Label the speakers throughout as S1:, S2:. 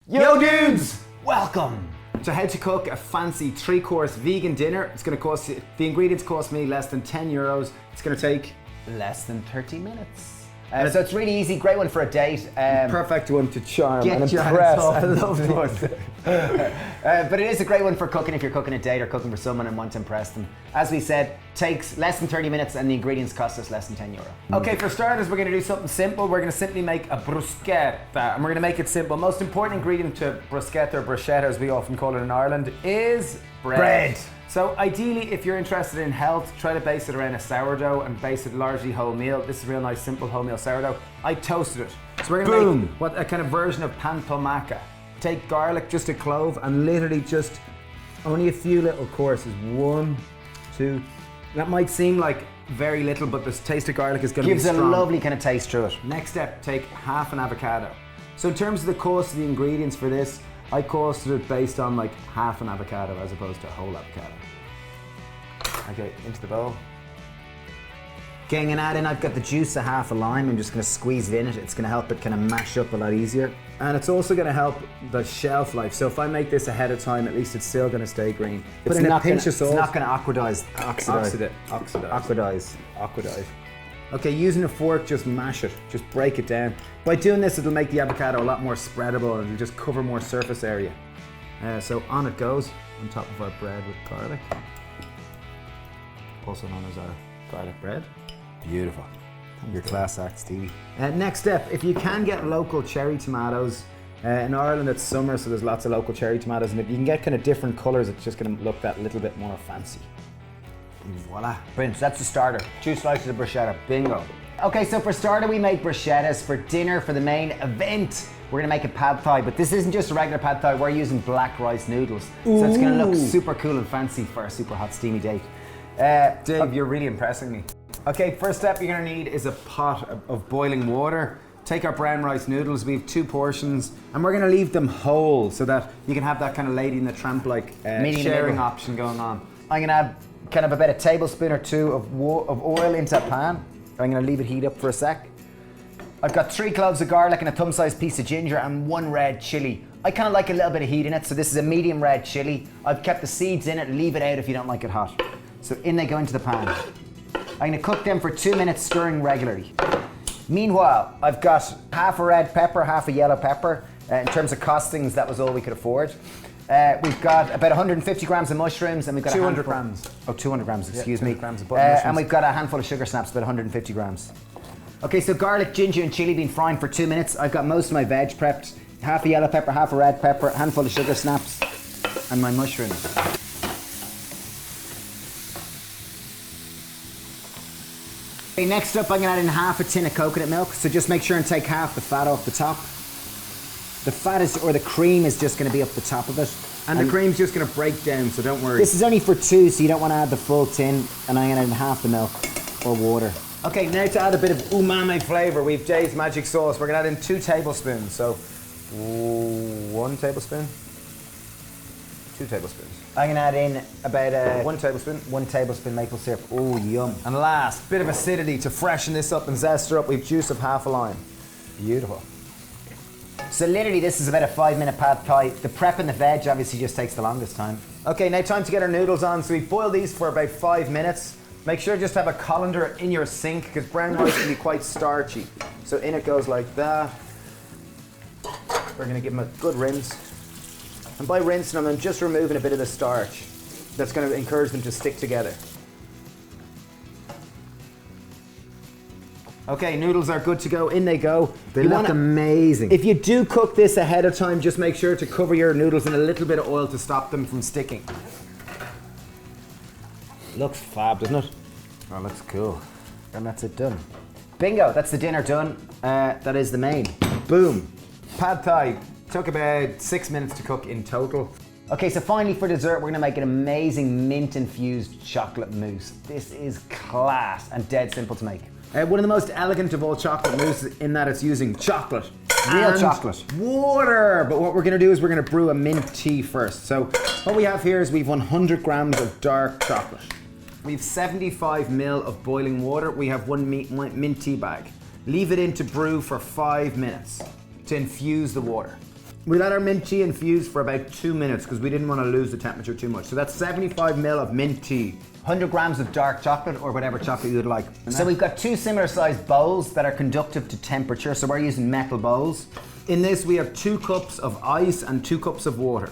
S1: Yo dudes!
S2: Welcome
S1: to how to cook a fancy 3-course vegan dinner. It's going to cost you, the ingredients cost me less than €10. It's going to take
S2: less than 30 minutes. So it's really easy, great one for a date.
S1: Perfect one to charm and
S2: Get your
S1: impress.
S2: hands off the loved ones. But it is a great one for cooking if you're cooking a date or cooking for someone and want to impress them. As we said, takes less than 30 minutes and the ingredients cost us less than €10.
S1: Okay, for starters, we're going to do something simple. We're going to simply make a bruschetta, and we're going to make it simple. Most important ingredient to bruschetta or bruschetta, as we often call it in Ireland, is bread. So ideally, if you're interested in health, try to base it around a sourdough and base it largely wholemeal. This is a real nice, simple wholemeal sourdough. I toasted it. So we're gonna make a kind of version of pan tomaca. Take garlic, just a clove, and literally just only a few little courses. 1, 2. That might seem like very little, but the taste of garlic is gonna be strong.
S2: Gives a lovely kind of taste to it.
S1: Next step, take half an avocado. So in terms of the cost of the ingredients for this, I costed it based on like half an avocado as opposed to a whole avocado. Okay, into the bowl.
S2: Getting an add in, I've got the juice of half a lime. I'm just going to squeeze it in it. It's going to help it kind of mash up a lot easier.
S1: And it's also going to help the shelf life. So if I make this ahead of time, at least it's still going to stay green.
S2: Put in a pinch of salt. It's not going to oxidize.
S1: Okay, using a fork, just mash it. Just break it down. By doing this, it'll make the avocado a lot more spreadable and it'll just cover more surface area. So on it goes, on top of our bread with garlic. Also known as our garlic bread.
S2: Beautiful. Your class act, Stevie.
S1: Next step, if you can get local cherry tomatoes, in Ireland it's summer, so there's lots of local cherry tomatoes, and if you can get kind of different colours, it's just going to look that little bit more fancy.
S2: Voila. Brilliant, that's the starter. 2 slices of bruschetta, bingo. Okay, so for starter we make bruschettas. For dinner, for the main event, we're gonna make a pad thai, but this isn't just a regular pad thai, we're using black rice noodles. So it's gonna look super cool and fancy for a super hot steamy date.
S1: Dave, you're really impressing me. Okay, first step you're gonna need is a pot of boiling water. Take our brown rice noodles, we have 2 portions, and we're gonna leave them whole so that you can have that kind of Lady in the Tramp like sharing option going on.
S2: I'm gonna add kind of about a tablespoon or 2 of oil into a pan. I'm gonna leave it heat up for a sec. I've got 3 cloves of garlic and a thumb-sized piece of ginger and 1 red chili. I kind of like a little bit of heat in it, so this is a medium red chili. I've kept the seeds in it, leave it out if you don't like it hot. So in they go into the pan. I'm gonna cook them for 2 minutes, stirring regularly. Meanwhile, I've got half a red pepper, half a yellow pepper. In terms of costings, that was all we could afford. We've got about 150 grams of mushrooms and we've got
S1: 200 grams.
S2: Oh, 200 grams, excuse me.
S1: 200 grams of button mushrooms.
S2: And we've got a handful of sugar snaps, about 150 grams. Okay, so garlic, ginger and chili been frying for 2 minutes. I've got most of my veg prepped. Half a yellow pepper, half a red pepper, a handful of sugar snaps and my mushrooms. Okay, next up I'm gonna add in half a tin of coconut milk. So just make sure and take half the fat off the top. The fat is, or the cream is just going to be up the top of it.
S1: And the cream's just going to break down, so don't worry.
S2: This is only for 2, so you don't want to add the full tin. And I'm going to add half the milk or water.
S1: Okay, now to add a bit of umami flavour, we have Dave's magic sauce. We're going to add in 2 tablespoons. So 1 tablespoon, 2 tablespoons.
S2: I'm going to add in about
S1: 1 tablespoon.
S2: 1 tablespoon maple syrup. Oh, yum.
S1: And last, bit of acidity to freshen this up and zest her up. We have juice of half a lime.
S2: Beautiful. So literally this is about a 5-minute pad thai. The prep and the veg obviously just takes the longest time.
S1: Okay, now time to get our noodles on. So we boil these for about 5 minutes. Make sure just to have a colander in your sink because brown rice can be quite starchy. So in it goes like that. We're gonna give them a good rinse. And by rinsing them, I'm just removing a bit of the starch. That's gonna encourage them to stick together. Okay, noodles are good to go. In they go.
S2: They look amazing.
S1: If you do cook this ahead of time, just make sure to cover your noodles in a little bit of oil to stop them from sticking.
S2: Looks fab, doesn't it? Oh, looks cool. And that's it done. Bingo, that's the dinner done. That is the main. Boom.
S1: Pad thai took about 6 minutes to cook in total.
S2: Okay, so finally for dessert, we're gonna make an amazing mint-infused chocolate mousse. This is class and dead simple to make.
S1: One of the most elegant of all chocolate mousse in that it's using chocolate.
S2: Real chocolate.
S1: Water! But what we're gonna do is we're gonna brew a mint tea first. So what we have here is we've 100 grams of dark chocolate. We've 75 ml of boiling water. We have 1 mint tea bag. Leave it in to brew for 5 minutes to infuse the water.
S2: We let our mint tea infuse for about 2 minutes because we didn't want to lose the temperature too much. So that's 75 ml of mint tea. 100 grams of dark chocolate or whatever chocolate you'd like. So we've got 2 similar sized bowls that are conductive to temperature. So we're using metal bowls. In this we have 2 cups of ice and 2 cups of water.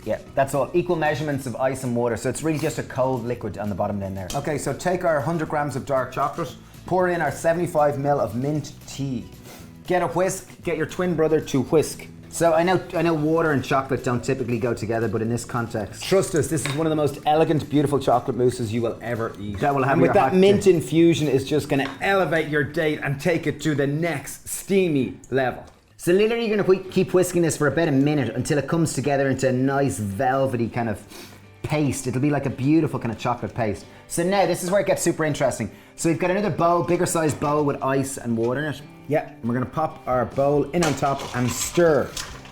S2: Yeah, that's all. Equal measurements of ice and water. So it's really just a cold liquid on the bottom down there. Okay, so take our 100 grams of dark chocolate, pour in our 75 ml of mint tea. Get a whisk, get your twin brother to whisk. So I know water and chocolate don't typically go together, but in this context, trust us, this is one of the most elegant, beautiful chocolate mousses you will ever eat. That will have, and with that mint infusion is just going to elevate your date and take it to the next steamy level. So literally you're going to keep whisking this for about a minute until it comes together into a nice velvety kind of paste. It'll be like a beautiful kind of chocolate paste. So now this is where it gets super interesting. So we've got another bowl, bigger sized bowl with ice and water in it. Yeah, and we're gonna pop our bowl in on top and stir.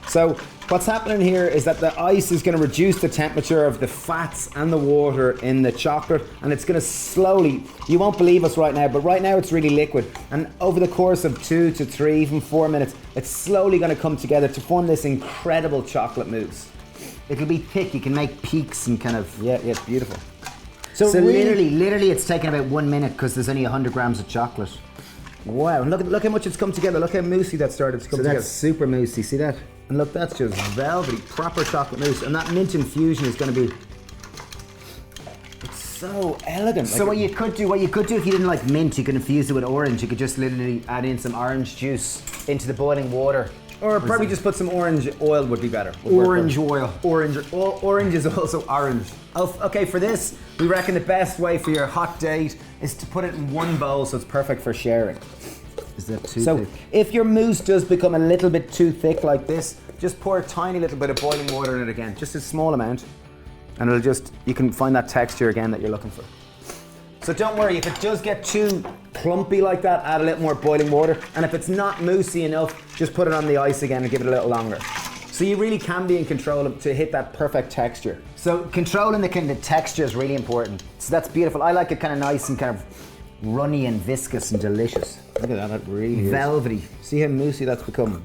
S2: So what's happening here is that the ice is gonna reduce the temperature of the fats and the water in the chocolate, and it's gonna slowly, you won't believe us right now, but right now it's really liquid. And over the course of 2 to 3, even 4 minutes, it's slowly gonna come together to form this incredible chocolate mousse. It'll be thick, you can make peaks and kind of, yeah, it's beautiful. So really, literally it's taken about 1 minute because there's only 100 grams of chocolate. Wow, look how much it's come together. Look how moussey that started to come together. That's super moussey, see that? And look, that's just velvety, proper chocolate mousse. And that mint infusion is going to be, it's so elegant. So what you could do if you didn't like mint, you could infuse it with orange. You could just literally add in some orange juice into the boiling water. Or probably just put some orange oil would be better. Orange oil. Orange is also orange. Oh, okay, for this, we reckon the best way for your hot date is to put it in one bowl so it's perfect for sharing. Is that too thick? So if your mousse does become a little bit too thick like this, just pour a tiny little bit of boiling water in it again, just a small amount, and it'll just, you can find that texture again that you're looking for. So don't worry, if it does get too clumpy like that, add a little more boiling water. And if it's not moussey enough, just put it on the ice again and give it a little longer. So you really can be in control to hit that perfect texture. So controlling the kind of texture is really important. So that's beautiful. I like it kind of nice and kind of runny and viscous and delicious. Look at that, that really is. Velvety. See how moussey that's become.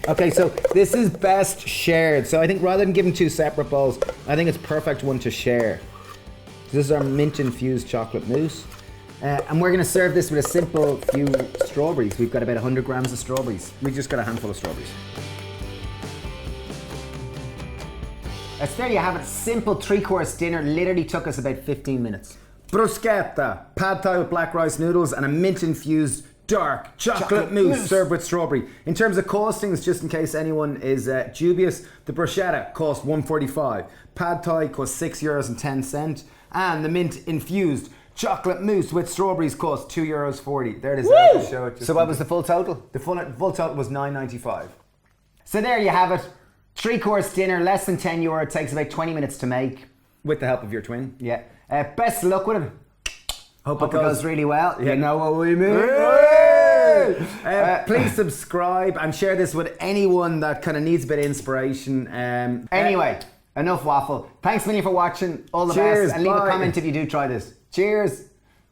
S2: Okay, so this is best shared. So I think rather than giving 2 separate bowls, I think it's perfect one to share. This is our mint infused chocolate mousse. And we're gonna serve this with a simple few strawberries. We've got about 100 grams of strawberries. We just got a handful of strawberries. So there you have it, simple 3-course dinner. Literally took us about 15 minutes. Bruschetta, pad thai with black rice noodles and a mint infused dark chocolate mousse served with strawberry. In terms of costings, just in case anyone is dubious, the bruschetta cost $1.45. Pad thai cost €6.10. And the mint infused chocolate mousse with strawberries cost €2.40. There it is. There to show it. So what was the full total? The full total was $9.95. So there you have it. 3-course dinner, less than €10. It takes about 20 minutes to make. With the help of your twin. Yeah. Best of luck with it. Hope it goes really well. You know what we mean. Please subscribe and share this with anyone that kind of needs a bit of inspiration. Anyway. Enough waffle. Thanks a million for watching. All the best. And leave a comment if you do try this. Cheers.